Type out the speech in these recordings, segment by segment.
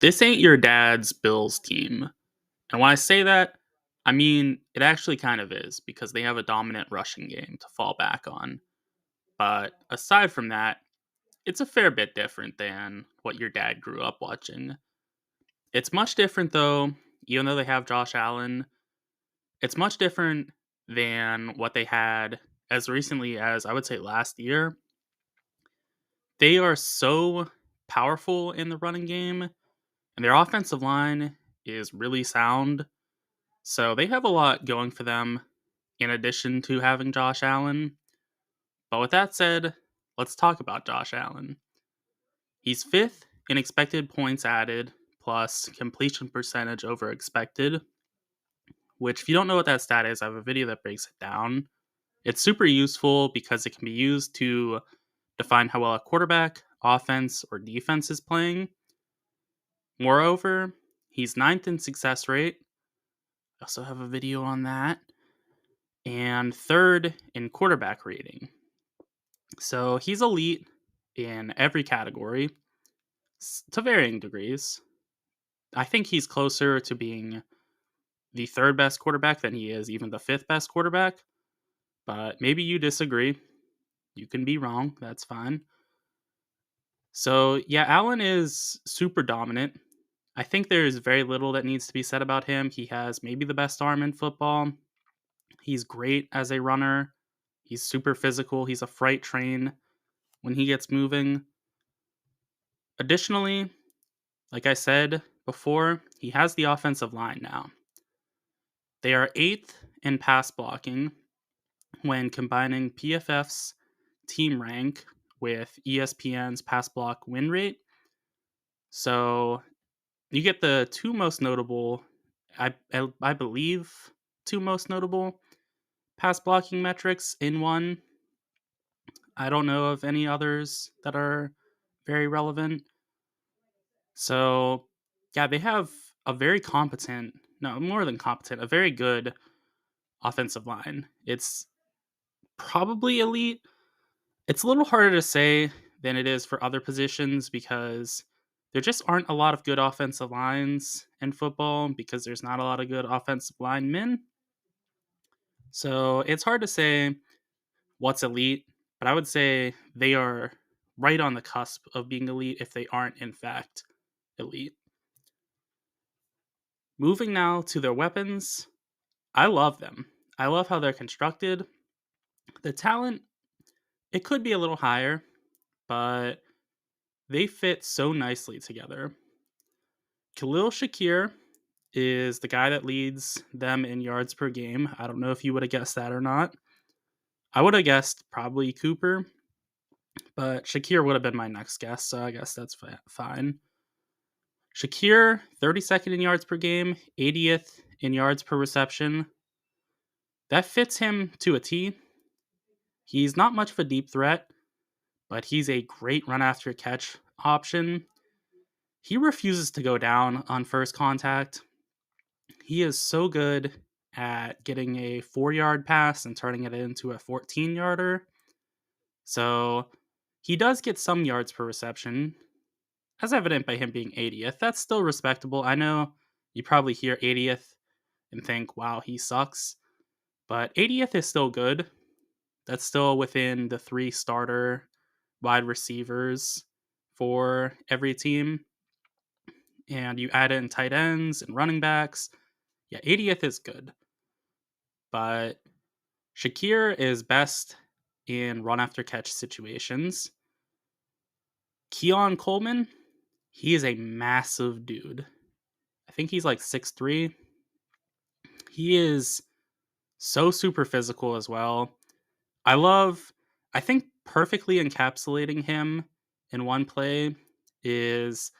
This ain't your dad's Bills team. And when I say that, I mean it actually kind of is because they have a dominant rushing game to fall back on. But aside from that, it's a fair bit different than what your dad grew up watching. It's much different though, even though they have Josh Allen, it's much different than what they had as recently as I would say last year. They are so powerful in the running game, and their offensive line is really sound. So they have a lot going for them in addition to having Josh Allen. But with that said, let's talk about Josh Allen. He's fifth in expected points added plus completion percentage over expected, which, if you don't know what that stat is, I have a video that breaks it down. It's super useful because it can be used to define how well a quarterback, offense, or defense is playing. Moreover, he's ninth in success rate. I also have a video on that. And third in quarterback rating. So he's elite in every category to varying degrees. I think he's closer to being the third best quarterback than he is even the fifth best quarterback. But maybe you disagree. You can be wrong. That's fine. So, yeah, Allen is super dominant. I think there's very little that needs to be said about him. He has maybe the best arm in football. He's great as a runner. He's super physical. He's a freight train when he gets moving. Additionally, like I said before, he has the offensive line now. They are eighth in pass blocking when combining PFF's team rank with ESPN's pass block win rate. So you get the two most notable, I believe, two most notable pass blocking metrics in one. I don't know of any others that are very relevant. So, yeah, they have a very competent, no, more than competent, a very good offensive line. It's probably elite. It's a little harder to say than it is for other positions because there just aren't a lot of good offensive lines in football because there's not a lot of good offensive linemen. So it's hard to say what's elite, but I would say they are right on the cusp of being elite if they aren't, in fact, elite. Moving now to their weapons, I love them. I love how they're constructed. The talent, it could be a little higher, but they fit so nicely together. Khalil Shakir is the guy that leads them in yards per game. I don't know if you would have guessed that or not. I would have guessed probably Cooper, but Shakir would have been my next guess, so I guess that's fine. Shakir, 32nd in yards per game, 80th in yards per reception. That fits him to a T. He's not much of a deep threat, but he's a great run after catch option. He refuses to go down on first contact. He is so good at getting a 4-yard pass and turning it into a 14-yarder. So he does get some yards per reception, as evident by him being 80th. That's still respectable. I know you probably hear 80th and think, wow, he sucks. But 80th is still good. That's still within the 3 starter wide receivers for every team. And you add in tight ends and running backs. Yeah, 80th is good. But Shakir is best in run after catch situations. Kollmann, he is a massive dude. I think he's like 6'3". He is so super physical as well. I think perfectly encapsulating him in one play is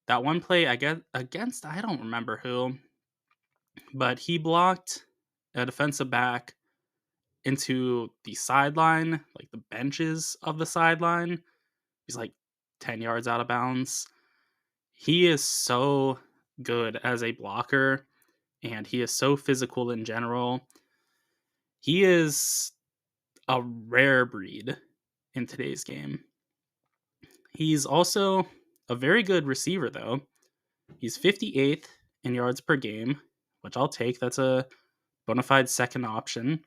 that one play I get against, I don't remember who, but he blocked a defensive back into the sideline, like the benches of the sideline. He's like 10 yards out of bounds. He is so good as a blocker, and he is so physical in general. He is a rare breed in today's game. He's also a very good receiver, though. He's 58th in yards per game, which I'll take. That's a bona fide second option.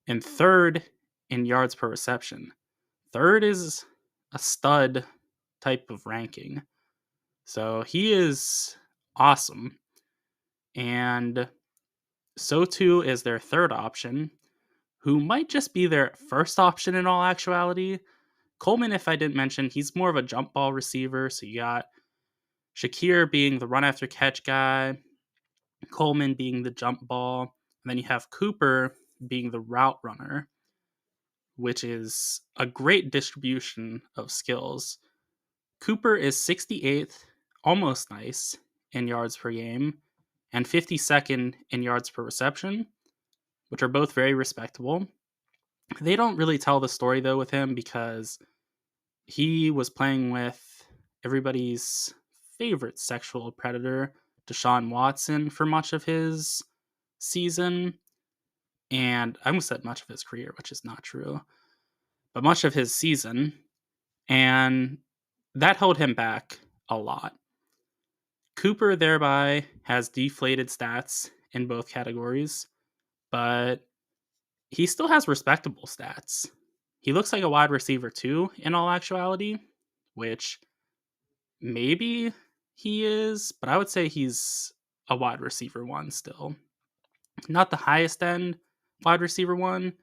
And third in yards per reception. Third is a stud type of ranking. So he is awesome. And so too is their third option, who might just be their first option in all actuality. Kollmann, if I didn't mention, he's more of a jump ball receiver. So you got Shakir being the run after catch guy, Kollmann being the jump ball, and then you have Cooper being the route runner, which is a great distribution of skills. Cooper is 68th, almost nice, in yards per game, and 52nd in yards per reception, which are both very respectable. They don't really tell the story, though, with him because he was playing with everybody's favorite sexual predator, Deshaun Watson, for much of his season. And I almost said much of his career, which is not true, but much of his season. And that held him back a lot. Cooper thereby has deflated stats in both categories, but he still has respectable stats. He looks like a wide receiver too, in all actuality, which maybe he is, but I would say he's a wide receiver one still. Not the highest end wide receiver one,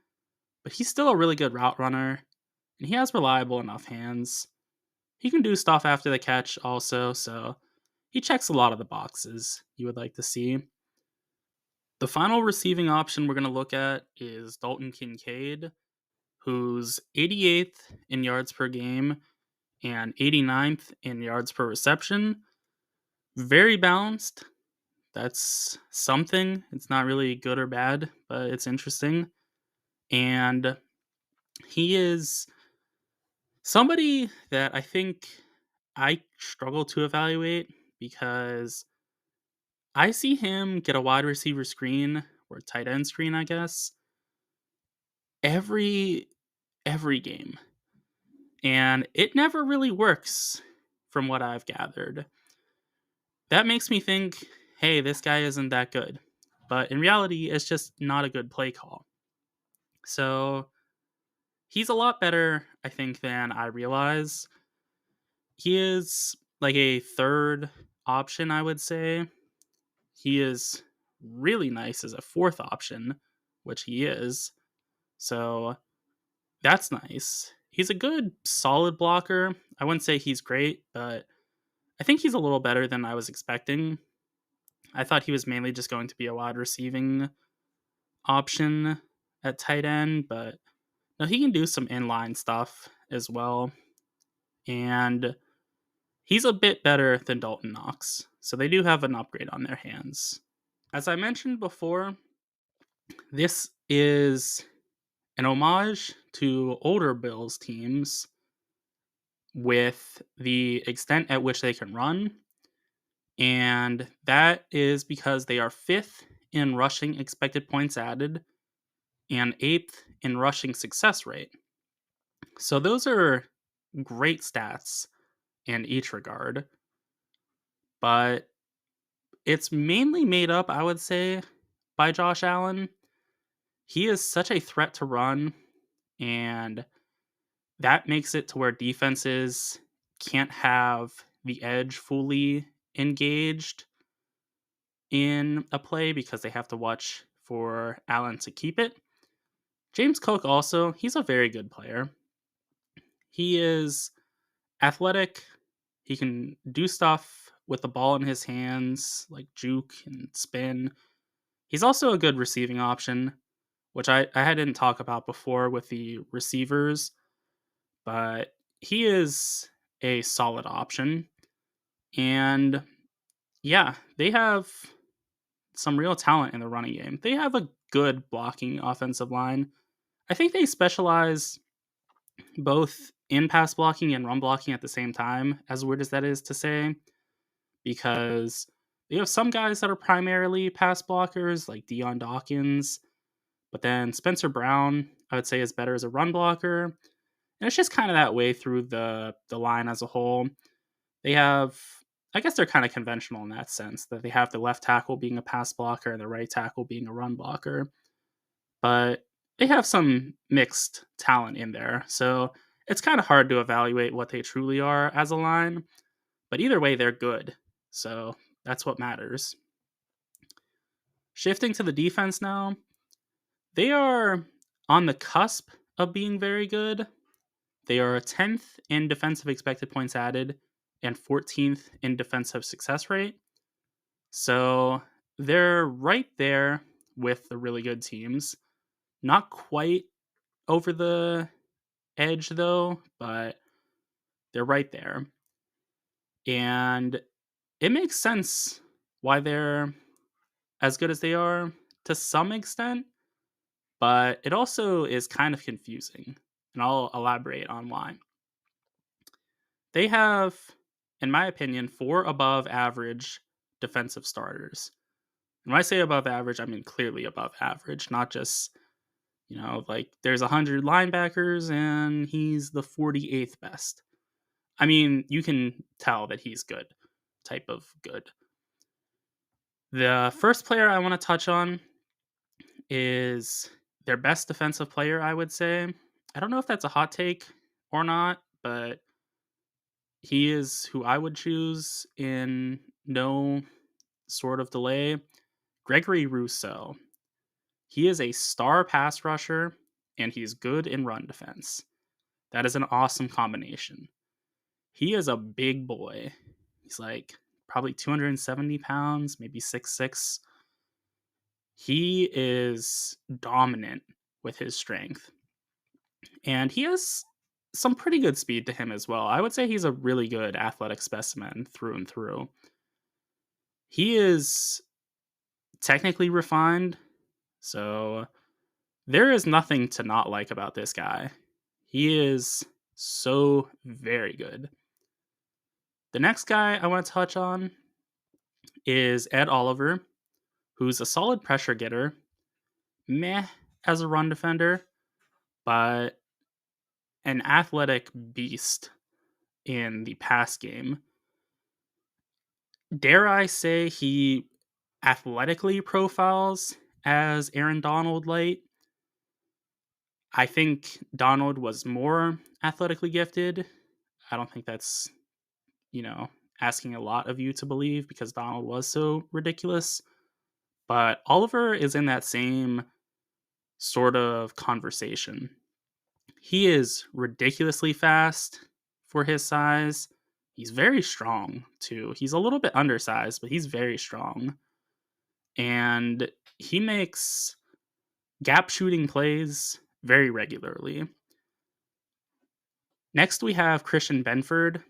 but he's still a really good route runner, and he has reliable enough hands. He can do stuff after the catch also, so he checks a lot of the boxes you would like to see. The final receiving option we're going to look at is Dalton Kincaid, who's 88th in yards per game and 89th in yards per reception. Very balanced. That's something. It's not really good or bad, but it's interesting. And he is somebody that I think I struggle to evaluate because I see him get a wide receiver screen or tight end screen, I guess, every game. And it never really works from what I've gathered. That makes me think, hey, this guy isn't that good. But in reality, it's just not a good play call. So he's a lot better, I think, than I realize. He is like a third option, I would say. He is really nice as a fourth option, which he is. So that's nice. He's a good, solid blocker. I wouldn't say he's great, but I think he's a little better than I was expecting. I thought he was mainly just going to be a wide receiving option at tight end, but no, he can do some inline stuff as well. And he's a bit better than Dalton Knox. So they do have an upgrade on their hands. As I mentioned before, this is an homage to older Bills teams with the extent at which they can run. And that is because they are 5th in rushing expected points added and 8th in rushing success rate. So those are great stats in each regard. But it's mainly made up, I would say, by Josh Allen. He is such a threat to run, and that makes it to where defenses can't have the edge fully engaged in a play because they have to watch for Allen to keep it. James Cook also, he's a very good player. He is athletic. He can do stuff with the ball in his hands, like juke and spin. He's also a good receiving option, which I didn't talk about before with the receivers, but he is a solid option. And yeah, they have some real talent in the running game. They have a good blocking offensive line. I think they specialize both in pass blocking and run blocking at the same time, as weird as that is to say, because you have some guys that are primarily pass blockers, like Dion Dawkins, but then Spencer Brown, I would say, is better as a run blocker. And it's just kind of that way through the line as a whole. They have I guess they're kind of conventional in that sense, that they have the left tackle being a pass blocker and the right tackle being a run blocker. But they have some mixed talent in there. So it's kind of hard to evaluate what they truly are as a line. But either way, they're good. So that's what matters. Shifting to the defense now, they are on the cusp of being very good. They are 10th in defensive expected points added and 14th in defensive success rate. So they're right there with the really good teams. Not quite over the edge, though, but they're right there. And it makes sense why they're as good as they are to some extent, but it also is kind of confusing. And I'll elaborate on why. They have, in my opinion, 4 above average defensive starters. And when I say above average, I mean clearly above average, not just, like there's 100 linebackers and he's the 48th best. I mean, you can tell that he's good, type of good. The first player I want to touch on is their best defensive player, I would say. I don't know if that's a hot take or not, but he is who I would choose in no sort of delay. Gregory Rousseau. He is a star pass rusher, and he's good in run defense. That is an awesome combination. He is a big boy. He's like probably 270 pounds, maybe 6'6". He is dominant with his strength. And he has some pretty good speed to him as well. I would say he's a really good athletic specimen through and through. He is technically refined, so there is nothing to not like about this guy. He is so very good. The next guy I want to touch on is Ed Oliver, who's a solid pressure getter, meh as a run defender, but an athletic beast in the pass game. Dare I say he athletically profiles as Aaron Donald light? I think Donald was more athletically gifted. I don't think that's, asking a lot of you to believe because Donald was so ridiculous. But Oliver is in that same sort of conversation. He is ridiculously fast for his size. He's very strong, too. He's a little bit undersized, but he's very strong. And he makes gap shooting plays very regularly. Next, we have Christian Benford,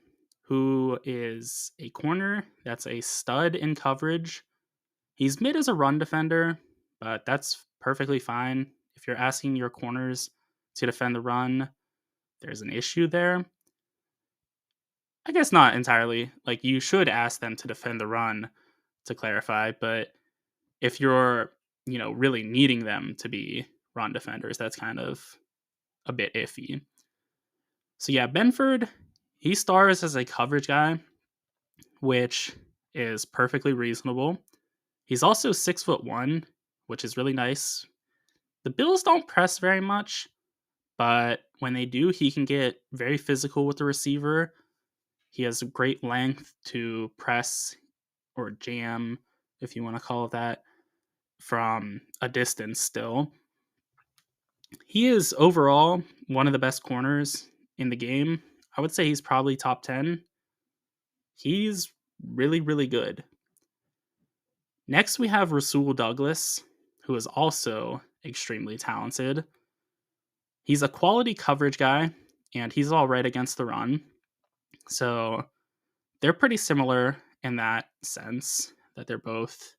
who is a corner that's a stud in coverage. He's mid as a run defender, but that's perfectly fine. If you're asking your corners to defend the run, there's an issue there. I guess not entirely. Like, you should ask them to defend the run, to clarify, but if you're, really needing them to be run defenders, that's kind of a bit iffy. So yeah, Benford, he stars as a coverage guy, which is perfectly reasonable. He's also 6'1", which is really nice. The Bills don't press very much, but when they do, he can get very physical with the receiver. He has a great length to press or jam, if you want to call it that, from a distance still. He is overall one of the best corners in the game. I would say he's probably top 10. He's really, really good. Next, we have Rasul Douglas, who is also extremely talented. He's a quality coverage guy, and he's all right against the run. So they're pretty similar in that sense, that they're both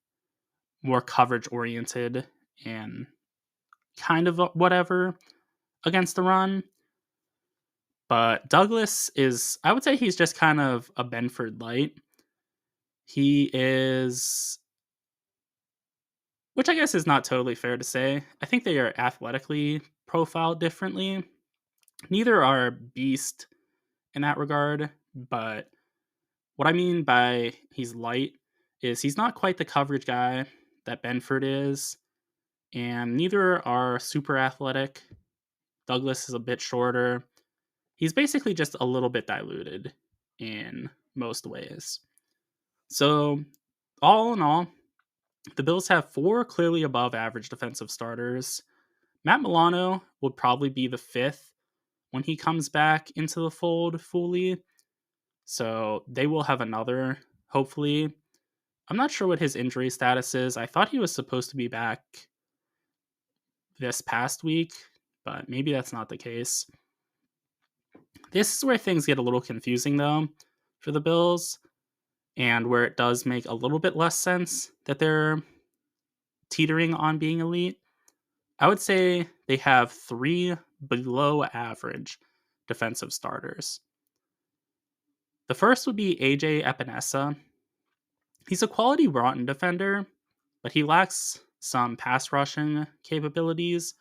more coverage oriented and kind of whatever against the run. But Douglas is, I would say he's just kind of a Benford light. He is, which I guess is not totally fair to say. I think they are athletically profiled differently. Neither are beast in that regard, but What I mean by he's light is he's not quite the coverage guy that Benford is, and neither are super athletic. Douglas is a bit shorter. He's basically just a little bit diluted in most ways. So, all in all, the Bills have 4 clearly above average defensive starters. Matt Milano would probably be the 5th when he comes back into the fold fully. So, they will have another, hopefully. I'm not sure what his injury status is. I thought he was supposed to be back this past week, but maybe that's not the case. This is where things get a little confusing, though, for the Bills, and where it does make a little bit less sense that they're teetering on being elite. I would say they have 3 below average defensive starters. The first would be AJ Epinesa. He's a quality run defender, but he lacks some pass rushing capabilities,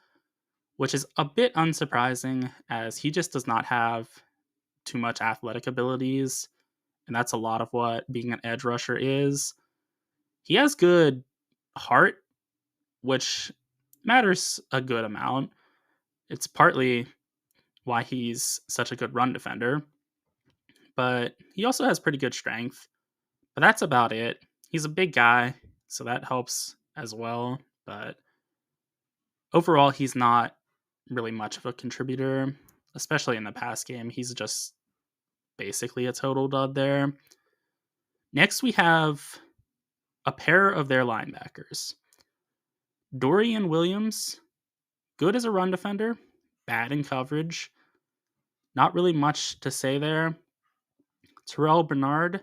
which is a bit unsurprising as he just does not have too much athletic abilities, and that's a lot of what being an edge rusher is. He has good heart, which matters a good amount. It's partly why he's such a good run defender, but he also has pretty good strength. But that's about it. He's a big guy, so that helps as well, but overall he's not really much of a contributor, especially in the pass game. He's just basically a total dud there. Next, we have a pair of their linebackers. Dorian Williams, good as a run defender, bad in coverage. Not really much to say there. Terrell Bernard,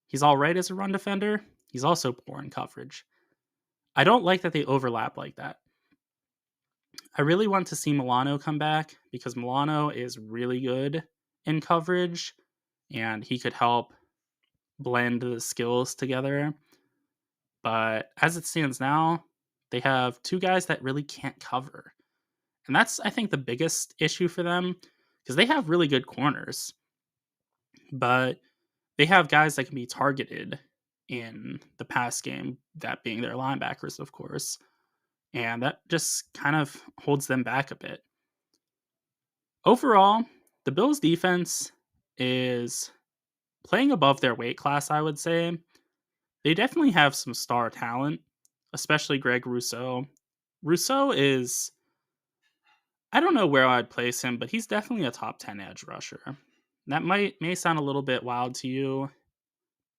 he's all right as a run defender. He's also poor in coverage. I don't like that they overlap like that. I really want to see Milano come back because Milano is really good in coverage and he could help blend the skills together. But as it stands now, they have 2 guys that really can't cover. And that's, I think, the biggest issue for them because they have really good corners. But they have guys that can be targeted in the pass game, that being their linebackers, of course. And that just kind of holds them back a bit. Overall, the Bills' defense is playing above their weight class, I would say. They definitely have some star talent, especially Greg Rousseau. Rousseau is, I don't know where I'd place him, but he's definitely a top 10 edge rusher. That may sound a little bit wild to you,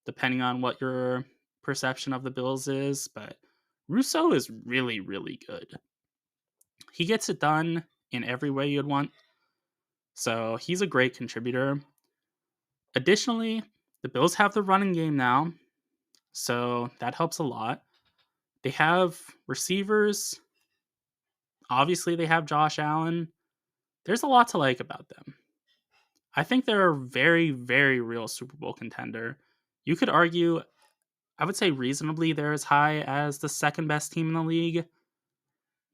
depending on what your perception of the Bills is, but Rousseau is really, really good. He gets it done in every way you'd want, so he's a great contributor. Additionally, the Bills have the running game now, so that helps a lot. They have receivers. Obviously, they have Josh Allen. There's a lot to like about them. I think they're a very, very real Super Bowl contender. You could argue, I would say reasonably, they're as high as the second best team in the league,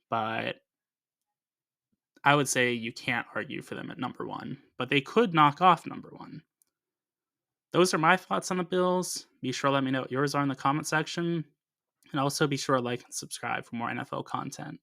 but I would say you can't argue for them at number 1, but they could knock off number 1. Those are my thoughts on the Bills. Be sure to let me know what yours are in the comment section, and also be sure to like and subscribe for more NFL content.